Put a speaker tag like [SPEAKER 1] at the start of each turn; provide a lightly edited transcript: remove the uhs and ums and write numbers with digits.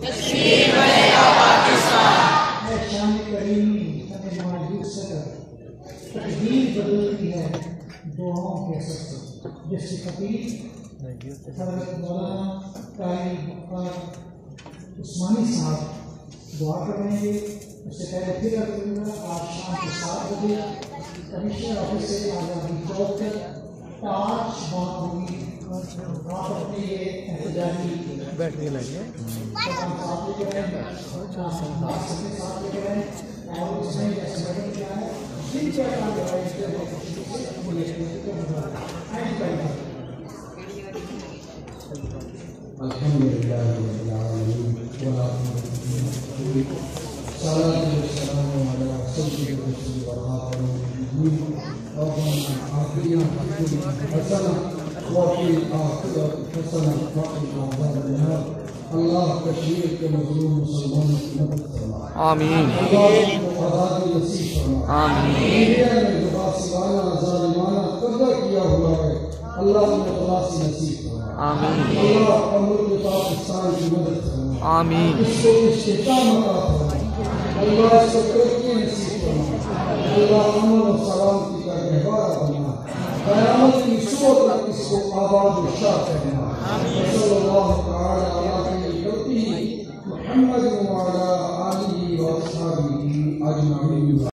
[SPEAKER 1] کشمیر بنے یا پاکستان۔
[SPEAKER 2] اے شان کریمی ہمیں معجود صدر، تقدیر بدلتی ہے دعاؤں کے اثر سے، جس کی خطیب حضرت مولانا قاری مختار عثمانی صاحب دعا کریں گے۔ اس سے پہلے پھر کروں گا آج شام کے 7 بجے کمشنر آفس سے آزادی چوک تک ٹارچ بات ہوگی۔ آپ اپنے یہ احتجاجی
[SPEAKER 3] بیٹھ کے لگے
[SPEAKER 2] ساتھ لے کے رہیں، ساتھ لے کے رہیں، اور اس میں جیسے بیٹھ کیا ہے جن کے کام کرائے
[SPEAKER 4] الحمدللہ رب العالمین والصلاة والسلام علی سید الرسل وخاتم النبیین ربنا آتنا فی الدنیا حسنة وفی الآخرة حسنة وقنا عذاب النار۔ اللہ کشمیر کے مظلوم مسلمانوں کی مدد فرما،
[SPEAKER 3] آمین
[SPEAKER 4] اللہ آزادی نصیب فرما۔
[SPEAKER 3] آمین
[SPEAKER 4] انڈیا نے جو غاصبانہ ظالمانہ قبضہ کیا ہوا ہے اللہ نے خلاصی نصیب فرما،
[SPEAKER 3] آمین
[SPEAKER 4] اللہ ملک پاکستان کی مدد فرما،
[SPEAKER 3] آمین
[SPEAKER 4] اس کو استحکام عطا فرما، اللہ اس کو ترقی نصیب فرما، اللہ امن و سلامتی کا گہوارہ بنا، قیامت کی صبح تک اس کو آباد و شاد کرنا۔ صلی اللہ تعالی علی خیر خلقہ محمد وعلی آلہ واصحابہ اجمعین۔